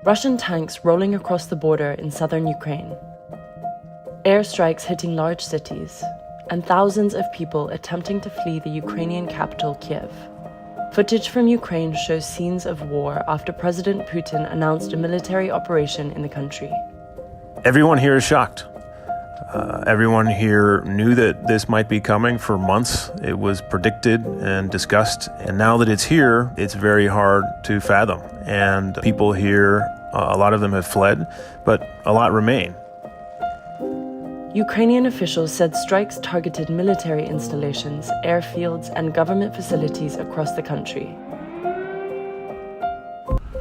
Russian tanks rolling across the border in southern Ukraine. Airstrikes hitting large cities, and thousands of people attempting to flee the Ukrainian capital, Kiev. Footage from Ukraine shows scenes of war after President Putin announced a military operation in the country. Everyone here is shocked. Everyone here knew that this might be coming for months. It was predicted and discussed. And now that it's here, it's very hard to fathom. And people here, a lot of them have fled, but a lot remain. Ukrainian officials said strikes targeted military installations, airfields, and government facilities across the country.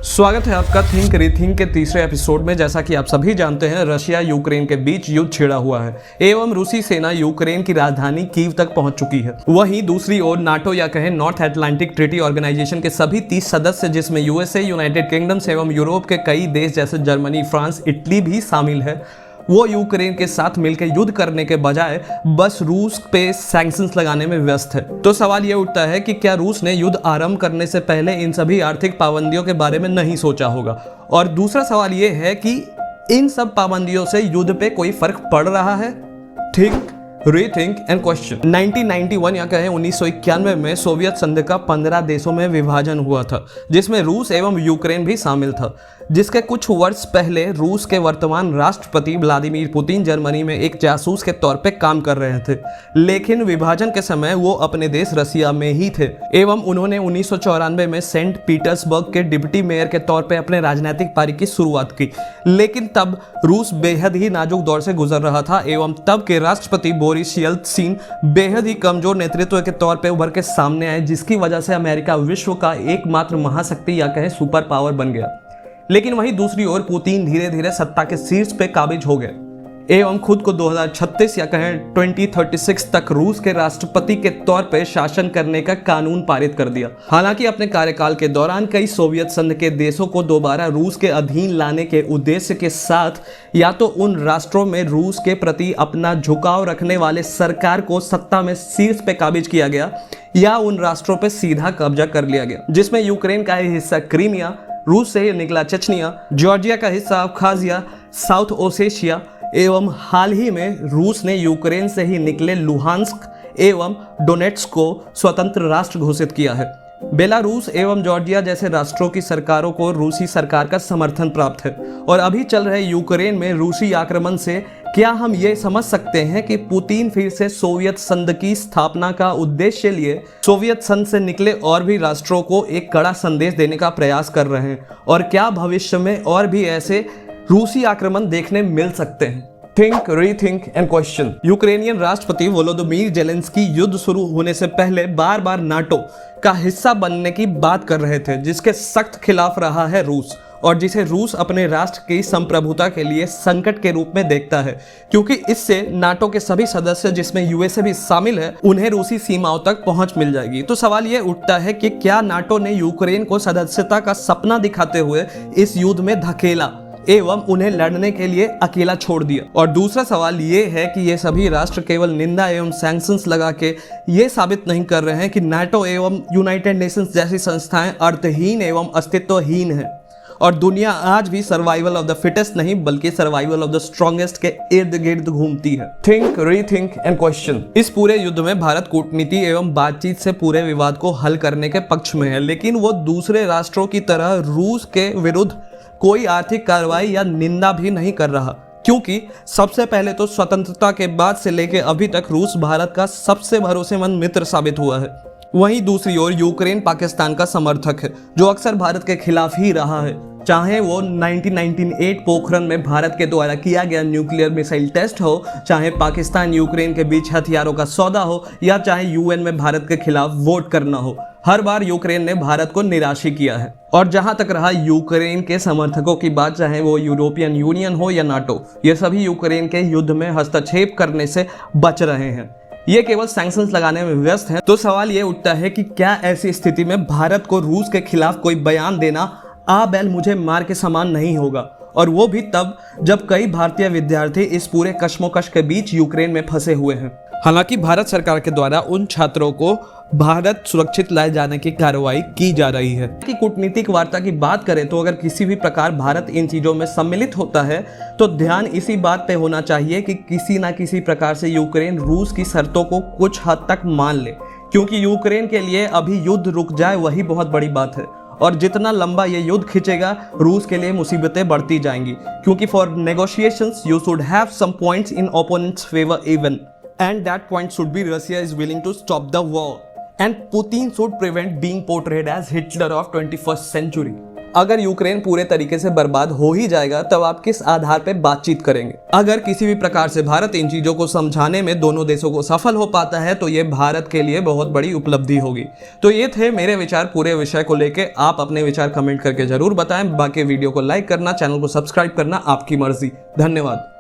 स्वागत है आपका think rethink के तीसरे episode में। जैसा कि आप सभी जानते हैं, रशिया यूक्रेन के बीच युद्ध छिड़ा हुआ है एवं रूसी सेना यूक्रेन की राजधानी कीव तक पहुंच चुकी है। वहीं दूसरी ओर नाटो या कहें नॉर्थ अटलांटिक ट्रीटी ऑर्गेनाइजेशन के सभी 30 सदस्य, जिसमें यूएसए, यूनाइटेड किंगडम्स एवं यूरोप के कई देश जैसे जर्मनी, फ्रांस, इटली भी शामिल है, वो यूक्रेन के साथ मिलकर युद्ध करने के बजाय बस रूस पे सैंक्शंस लगाने में व्यस्त है। तो सवाल ये उठता है कि क्या रूस ने युद्ध आरंभ करने से पहले इन सभी आर्थिक पाबंदियों के बारे में नहीं सोचा होगा? और दूसरा सवाल ये है कि इन सब पाबंदियों से युद्ध पे कोई फर्क पड़ रहा है? Think, rethink and question. 1991 या कहें 1991 में सोवियत संघ का 15 देशों में विभाजन हुआ था, जिसमें रूस एवं यूक्रेन भी शामिल था। जिसके कुछ वर्ष पहले रूस के वर्तमान राष्ट्रपति व्लादिमीर पुतिन जर्मनी में एक जासूस के तौर पे काम कर रहे थे, लेकिन विभाजन के समय वो अपने देश रसिया में ही थे एवं उन्होंने 1994 में सेंट पीटर्सबर्ग के डिप्टी मेयर के तौर पे अपने राजनीतिक पारी की शुरुआत की। लेकिन तब रूस बेहद ही नाजुक दौर से गुजर रहा था एवं तब के राष्ट्रपति बोरिस येल्त्सिन बेहद ही कमजोर नेतृत्व के तौर पे उभर के सामने आए, जिसकी वजह से अमेरिका विश्व का एकमात्र महाशक्ति या कहें सुपर पावर बन गया। लेकिन वहीं दूसरी ओर पुतिन धीरे धीरे सत्ता के शीर्ष पे काबिज हो गए एवं खुद को 2036 या कहें 2036 तक रूस के राष्ट्रपति के तौर पे शासन करने का कानून पारित कर दिया। हालांकि अपने कार्यकाल के दौरान कई सोवियत संघ के देशों को दोबारा रूस के अधीन लाने के उद्देश्य के साथ या तो उन राष्ट्रों में रूस के प्रति अपना झुकाव रखने वाले सरकार को सत्ता में शीर्ष पे काबिज किया गया या उन राष्ट्रों पे सीधा कब्जा कर लिया गया, जिसमें यूक्रेन का हिस्सा क्रीमिया, रूस से निकला चेचनिया, जॉर्जिया का हिस्सा अब्खाजिया, साउथ ओसेशिया एवं हाल ही में रूस ने यूक्रेन से ही निकले लुहांस्क एवं डोनेट्स्क को स्वतंत्र राष्ट्र घोषित किया है। बेलारूस एवं जॉर्जिया जैसे राष्ट्रों की सरकारों को रूसी सरकार का समर्थन प्राप्त है और अभी चल रहे यूक्रेन में रूसी आक्रमण से क्या हम ये समझ सकते हैं कि पुतिन फिर से सोवियत संघ की स्थापना का उद्देश्य लिए सोवियत संघ से निकले और भी राष्ट्रों को एक कड़ा संदेश देने का प्रयास कर रहे हैं? और क्या भविष्य में और भी ऐसे रूसी आक्रमण देखने मिल सकते हैं? Think, rethink and question. Ukrainian राष्ट्रपति वोलोदिमीर जेलेंस्की युद्ध शुरू होने से पहले बार बार नाटो का हिस्सा बनने की बात कर रहे थे, जिसके सख्त खिलाफ रहा है रूस और जिसे रूस अपने राष्ट्र की संप्रभुता के लिए संकट के रूप में देखता है, क्योंकि इससे नाटो के सभी सदस्य, जिसमें यूएसए भी शामिल है, उन्हें रूसी सीमाओं तक पहुंच मिल जाएगी। तो सवाल ये उठता है कि क्या नाटो ने यूक्रेन को सदस्यता का सपना दिखाते हुए इस युद्ध में धकेला एवं उन्हें लड़ने के लिए अकेला छोड़ दिया? और दूसरा सवाल ये है कि ये सभी राष्ट्र केवल निंदा एवं सैंक्शंस लगा के ये साबित नहीं कर रहे हैं कि नाटो एवं यूनाइटेड नेशंस जैसी संस्थाएं अर्थहीन एवं अस्तित्वहीन हैं और दुनिया आज भी सर्वाइवल ऑफ द फिटेस्ट नहीं बल्कि सर्वाइवल ऑफ द स्ट्रॉन्गेस्ट के इर्द गिर्द घूमती है। Think, rethink and question. इस पूरे युद्ध में भारत कूटनीति एवं बातचीत से पूरे विवाद को हल करने के पक्ष में है, लेकिन वो दूसरे राष्ट्रों की तरह रूस के विरुद्ध कोई आर्थिक कार्रवाई या निंदा भी नहीं कर रहा, क्योंकि सबसे पहले तो स्वतंत्रता के बाद से लेकर अभी तक रूस भारत का सबसे भरोसेमंद मित्र साबित हुआ है। वहीं दूसरी ओर यूक्रेन पाकिस्तान का समर्थक है, जो अक्सर भारत के खिलाफ ही रहा है, चाहे वो 1998 पोखरण में भारत के द्वारा किया गया न्यूक्लियर मिसाइल टेस्ट हो, चाहे पाकिस्तान यूक्रेन के बीच हथियारों का सौदा हो या चाहे यूएन में भारत के खिलाफ वोट करना हो। हर बार यूक्रेन ने भारत को निराश ही किया है। और जहां तक रहा यूक्रेन के समर्थकों की बात, चाहे वो यूरोपियन यूनियन हो या नाटो, ये सभी यूक्रेन के युद्ध में हस्तक्षेप करने से बच रहे हैं। ये केवल सैंक्शंस लगाने में व्यस्त हैं। तो सवाल ये उठता है कि क्या ऐसी स्थिति में भारत को रूस के खिलाफ कोई बयान देना आ बैल मुझे मार के समान नहीं होगा? और वो भी तब जब कई भारतीय विद्यार्थी इस पूरे कश्मोकश के बीच यूक्रेन में फंसे हुए हैं। हालांकि भारत सरकार के द्वारा उन छात्रों को भारत सुरक्षित लाए जाने की कार्रवाई की जा रही है। कि कूटनीतिक वार्ता की बात करें तो अगर किसी भी प्रकार भारत इन चीजों में सम्मिलित होता है तो ध्यान इसी बात पे होना चाहिए कि किसी ना किसी प्रकार से यूक्रेन रूस की शर्तों को कुछ हद तक मान ले, क्योंकि यूक्रेन के लिए अभी युद्ध रुक जाए वही बहुत बड़ी बात है। और जितना लंबा ये युद्ध खिंचेगा रूस के लिए मुसीबतें बढ़ती जाएंगी, क्योंकि for negotiations you should have some points in opponents favour even, and that point should be Russia is willing to stop the war and Putin should prevent being portrayed as Hitler of 21st century। अगर Ukraine पूरे तरीके से बर्बाद हो ही जाएगा तब आप किस आधार पर बातचीत करेंगे? अगर किसी भी प्रकार से भारत इन चीजों को समझाने में दोनों देशों को सफल हो पाता है तो ये भारत के लिए बहुत बड़ी उपलब्धि होगी। तो ये थे मेरे विचार पूरे विषय को लेके। आप अपने विचार कमेंट करके जरूर बताएं। बाकी वीडियो को लाइक करना, चैनल को सब्सक्राइब करना आपकी मर्जी। धन्यवाद।